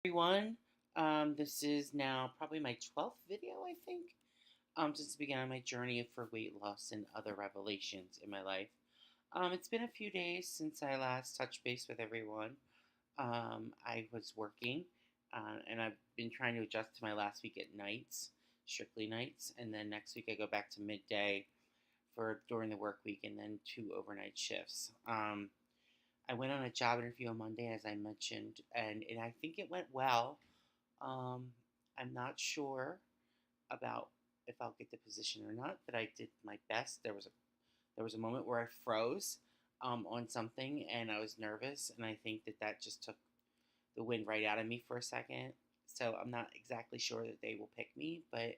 Everyone. This is now probably my 12th video, I think, since the beginning of my journey for weight loss and other revelations in my life. It's been a few days since I last touched base with everyone. I was working, and I've been trying to adjust to my last week at nights, strictly nights, and then next week I go back to midday for during the work week, and then 2 overnight shifts. I went on a job interview on Monday, as I mentioned, and I think it went well. Um, I'm not sure about if I'll get the position or not, but I did my best. There was a moment where I froze on something, and I was nervous, and I think that just took the wind right out of me for a second. So I'm not exactly sure that they will pick me, but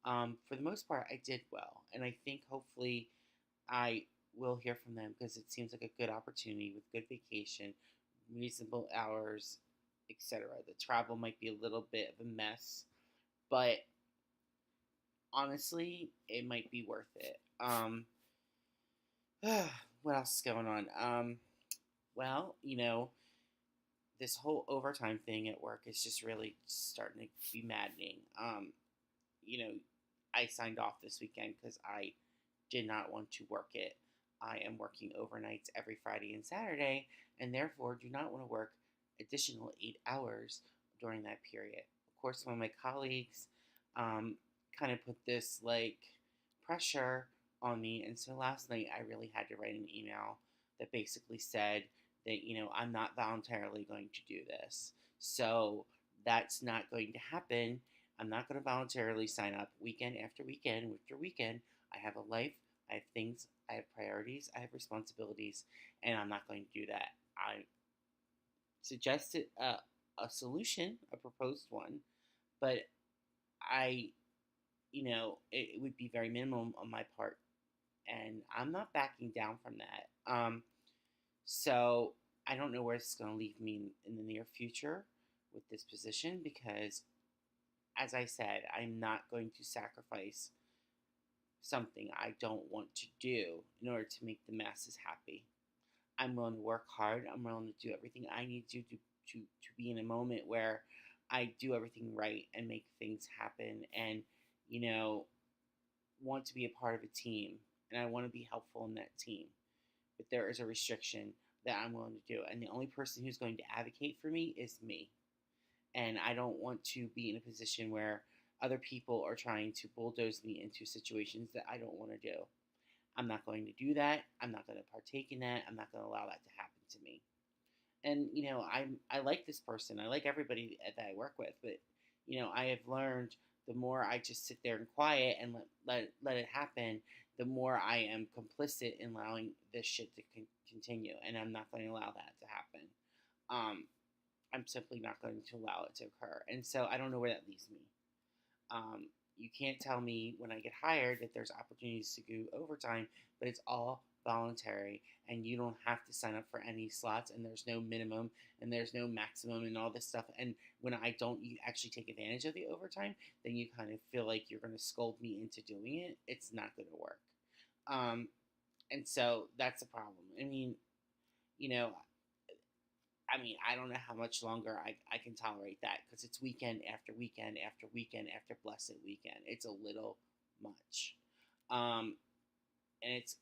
for the most part, I did well, and I think hopefully I will hear from them because it seems like a good opportunity with good vacation, reasonable hours, etc. The travel might be a little bit of a mess, but honestly, it might be worth it. What else is going on? Well, this whole overtime thing at work is just really starting to be maddening. You know, I signed off this weekend because I did not want to work it. I am working overnights every Friday and Saturday, and therefore do not want to work additional 8 hours during that period. Of course, one of my colleagues um, kind of put this like pressure on me, and so last night I really had to write an email that basically said that I'm not voluntarily going to do this. So that's not going to happen. I'm not going to voluntarily sign up weekend after weekend after weekend. I have a life, I have things, I have priorities, I have responsibilities, and I'm not going to do that. I suggested a solution, a proposed one, but I, it would be very minimum on my part, and I'm not backing down from that. So I don't know where it's going to leave me in the near future with this position because, as I said, I'm not going to sacrifice something I don't want to do in order to make the masses happy. I'm willing to work hard. I'm willing to do everything I need to be in a moment where I do everything right and make things happen and, you know, want to be a part of a team and I want to be helpful in that team. But there is a restriction that I'm willing to do. And the only person who's going to advocate for me is me. And I don't want to be in a position where other people are trying to bulldoze me into situations that I don't want to do. I'm not going to do that. I'm not going to partake in that. I'm not going to allow that to happen to me. And I like this person. I like everybody that I work with, but I have learned the more I just sit there and quiet and let it happen, the more I am complicit in allowing this shit to continue, and I'm not going to allow that to happen. Um, I'm simply not going to allow it to occur, and so I don't know where that leaves me. You can't tell me when I get hired that there's opportunities to go overtime, but it's all voluntary and you don't have to sign up for any slots and there's no minimum and there's no maximum and all this stuff. And when I don't you actually take advantage of the overtime, then you kind of feel like you're going to scold me into doing it. It's not going to work. Um, and so that's a problem. You know, I don't know how much longer I can tolerate that because it's weekend after weekend after weekend after blessed weekend. It's a little much. Um, and it's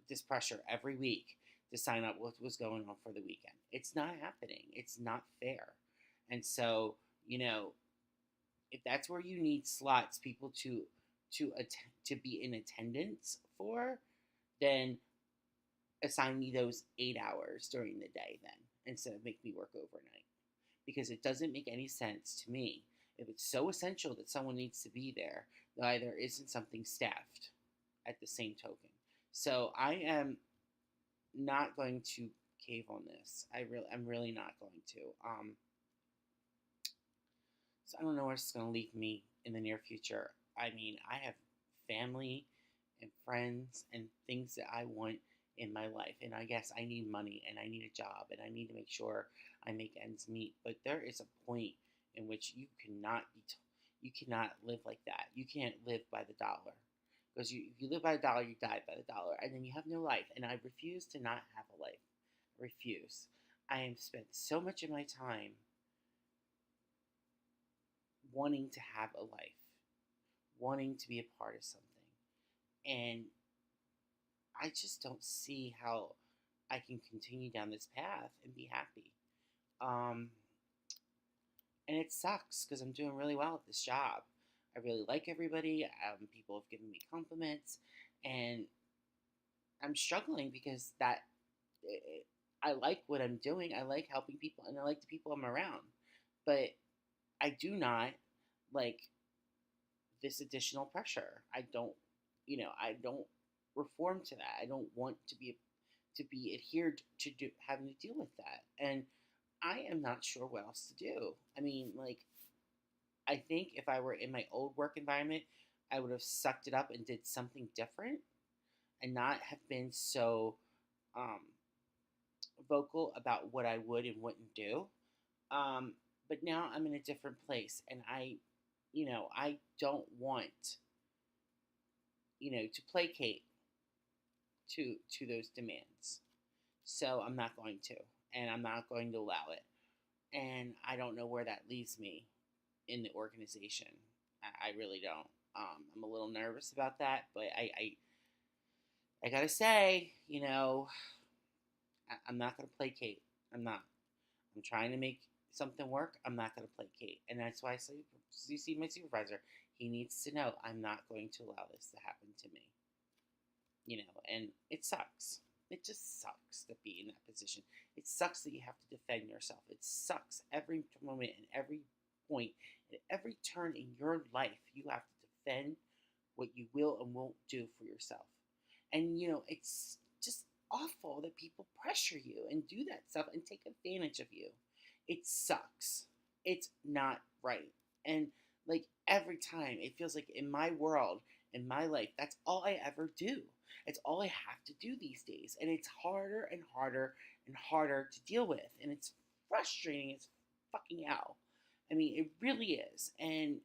this pressure every week to sign up what was going on for the weekend. It's not happening. It's not fair. And so, if that's where you need slots, people to be in attendance for, then assign me those 8 hours during the day then instead of make me work overnight because it doesn't make any sense to me if it's so essential that someone needs to be there why there isn't something staffed at the same token. So I am not going to cave on this. I'm really not going to. So I don't know where it's going to leave me in the near future. I have family and friends and things that I want in my life, and I guess I need money and I need a job and I need to make sure I make ends meet. But there is a point in which you cannot live like that. You can't live by the dollar. Because if you live by the dollar, you die by the dollar. And then you have no life. And I refuse to not have a life. I refuse. I have spent so much of my time wanting to have a life, wanting to be a part of something. And I just don't see how I can continue down this path and be happy. Um, and it sucks because I'm doing really well at this job. I really like everybody. People have given me compliments, and I'm struggling because I like what I'm doing. I like helping people, and I like the people I'm around. But I do not like this additional pressure. I don't reform to that. I don't want to be adhered to having to deal with that, and I am not sure what else to do. I mean, like, I think if I were in my old work environment, I would have sucked it up and did something different, and not have been so um, vocal about what I would and wouldn't do. Um, but now I'm in a different place, and I don't want, to placate to those demands. So I'm not going to, and I'm not going to allow it. And I don't know where that leaves me in the organization. I really don't. I'm a little nervous about that, but I gotta say, I'm not gonna placate. I'm not. I'm trying to make something work. I'm not gonna placate, and that's why I say, you see my supervisor. He needs to know I'm not going to allow this to happen to me. And it sucks. It just sucks to be in that position. It sucks that you have to defend yourself. It sucks every moment and every point, at every turn in your life, you have to defend what you will and won't do for yourself. And, it's just awful that people pressure you and do that stuff and take advantage of you. It sucks. It's not right. And, like, every time, it feels like in my world, in my life, that's all I ever do. It's all I have to do these days. And it's harder and harder and harder to deal with. And it's frustrating as fucking hell. I mean, it really is. And,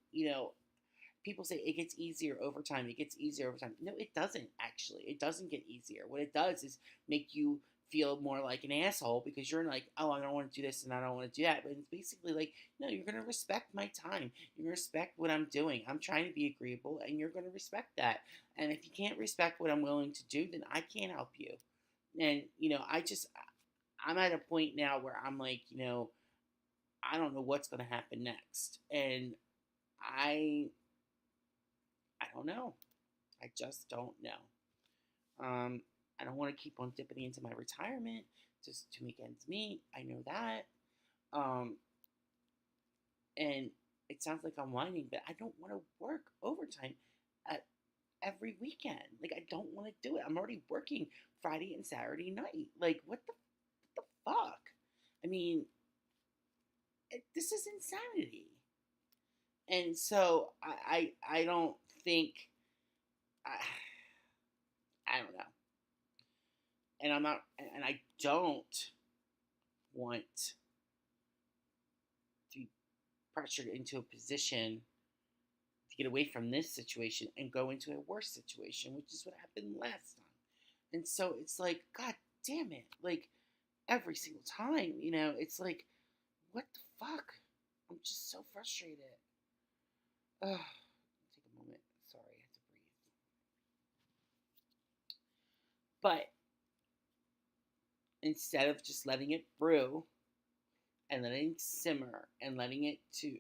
people say it gets easier over time. It gets easier over time. No, it doesn't, actually. It doesn't get easier. What it does is make you feel more like an asshole because you're like, oh, I don't want to do this and I don't want to do that. But it's basically like, no, you're going to respect my time. You're going to respect what I'm doing. I'm trying to be agreeable, and you're going to respect that. And if you can't respect what I'm willing to do, then I can't help you. And, I'm at a point now where I'm like, I don't know what's going to happen next. And I don't know. I just don't know. I don't want to keep on dipping into my retirement just to make ends meet. I know that. And it sounds like I'm whining, but I don't want to work overtime at every weekend. Like, I don't want to do it. I'm already working Friday and Saturday night. Like, what the fuck? I mean, this is insanity. And so I don't think, I don't know. And I don't want to be pressured into a position to get away from this situation and go into a worse situation, which is what happened last time. And so it's like, God damn it. Like, every single time, it's like, what the fuck? I'm just so frustrated. Ugh. Take a moment. Sorry, I have to breathe. But instead of just letting it brew and letting it simmer and letting it to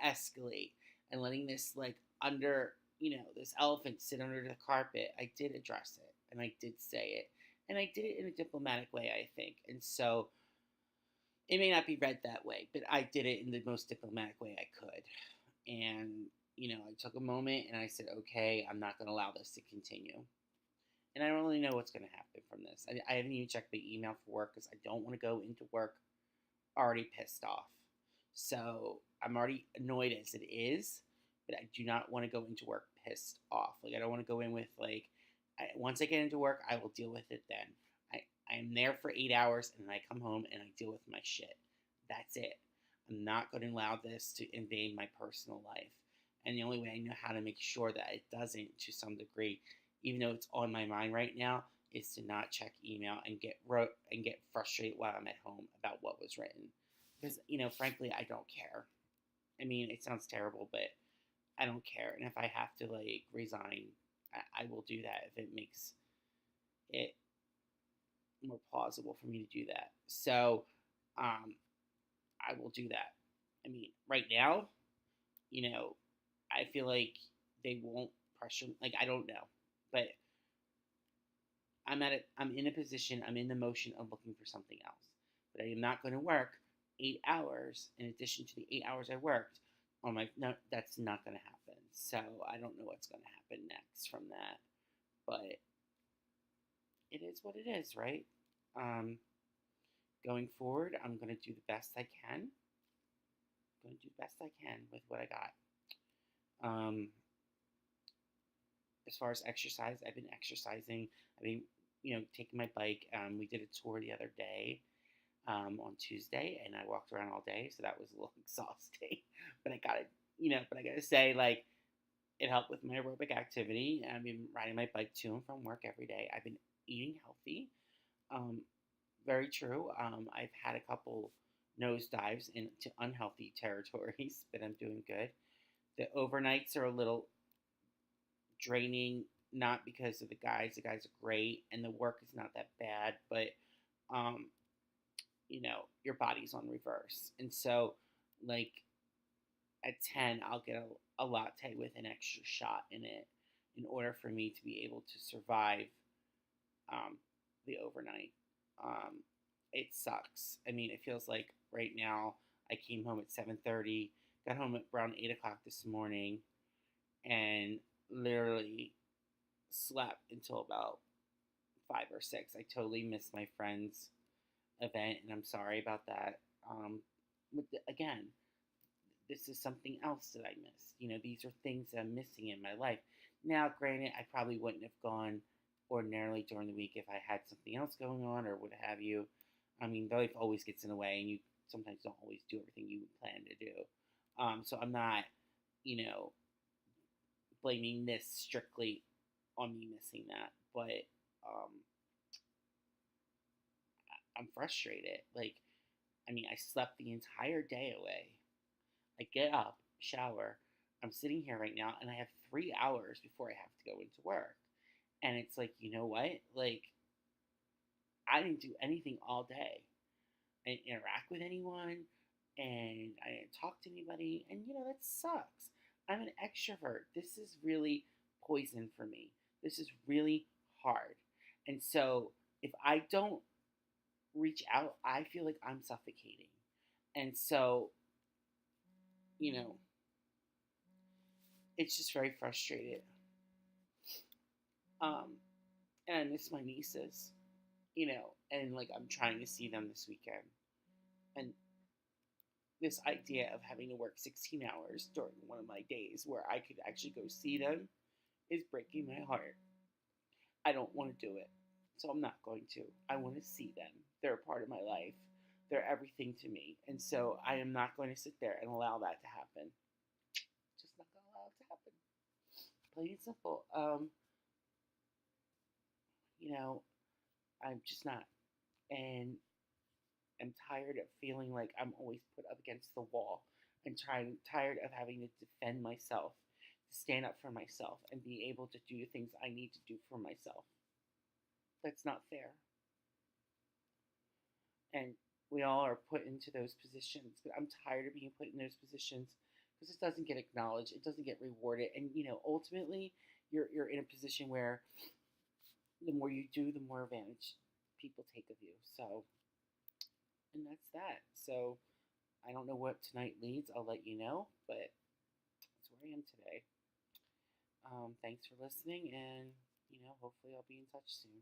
escalate and letting this, like, under, this elephant sit under the carpet, I did address it, and I did say it, and I did it in a diplomatic way, I think. And so it may not be read that way, but I did it in the most diplomatic way I could. And, I took a moment and I said, okay, I'm not going to allow this to continue. And I don't really know what's going to happen from this. I haven't even checked my email for work because I don't want to go into work already pissed off. So I'm already annoyed as it is, but I do not want to go into work pissed off. Like, I don't want to go in with, like, once I get into work, I will deal with it then. I am there for 8 hours, and then I come home and I deal with my shit. That's it. I'm not going to allow this to invade my personal life. And the only way I know how to make sure that it doesn't, to some degree, even though it's on my mind right now, is to not check email and get frustrated while I'm at home about what was written. Because, frankly, I don't care. I mean, it sounds terrible, but I don't care. And if I have to like resign, I will do that if it makes it more plausible for me to do that. So, um, I will do that. I mean, right now, you know, I feel like they won't pressure. Like I don't know, but I'm in a position. I'm in the motion of looking for something else. But I am not going to work 8 hours in addition to the 8 hours I worked on my. No, that's not going to happen. So I don't know what's going to happen next from that. But it is what it is, right? Um, Going forward, I'm going to do the best I can. I'm going to do the best I can with what I got. Um, as far as exercise, I've been exercising. I've been, taking my bike. We did a tour the other day on Tuesday, and I walked around all day, so that was a little exhausting. But but I gotta say, like, it helped with my aerobic activity. I've been riding my bike to and from work every day. I've been eating healthy. Um, Very true. I've had a couple nosedives into unhealthy territories, but I'm doing good. The overnights are a little draining, not because of the guys. The guys are great, and the work is not that bad, but um, your body's on reverse, and so like at 10, I'll get a latte with an extra shot in it in order for me to be able to survive um, the overnight. Um, it sucks. I mean, it feels like right now I came home at 7:30, got home at around 8 o'clock this morning, and literally slept until about 5 or 6. I totally missed my friend's event, and I'm sorry about that. Again, this is something else that I missed. These are things that I'm missing in my life. Now, granted, I probably wouldn't have gone ordinarily during the week if I had something else going on or what have you. I mean, life always gets in the way, and you sometimes don't always do everything you plan to do. So I'm not, you know, blaming this strictly on me missing that, but um, I'm frustrated. Like, I mean, I slept the entire day away. I get up, shower. I'm sitting here right now, and I have 3 hours before I have to go into work. And it's like, you know what? Like, I didn't do anything all day. I didn't interact with anyone, and I didn't talk to anybody. And, that sucks. I'm an extrovert. This is really poison for me. This is really hard. And so, if I don't reach out, I feel like I'm suffocating. And so, you know, it's just very frustrated. Um, and I miss my nieces, and like I'm trying to see them this weekend. And this idea of having to work 16 hours during one of my days where I could actually go see them is breaking my heart. I don't want to do it. So I'm not going to. I want to see them. They're a part of my life. They're everything to me. And so I am not going to sit there and allow that to happen. Just not going to allow it to happen. Plain and simple. I'm just not. And I'm tired of feeling like I'm always put up against the wall. I'm tired of having to defend myself, to stand up for myself, and be able to do the things I need to do for myself. That's not fair. And we all are put into those positions. But I'm tired of being put in those positions because it doesn't get acknowledged. It doesn't get rewarded. And ultimately, you're in a position where the more you do, the more advantage people take of you. So, and that's that. So, I don't know what tonight leads. I'll let you know, but that's where I am today. Thanks for listening, and hopefully I'll be in touch soon.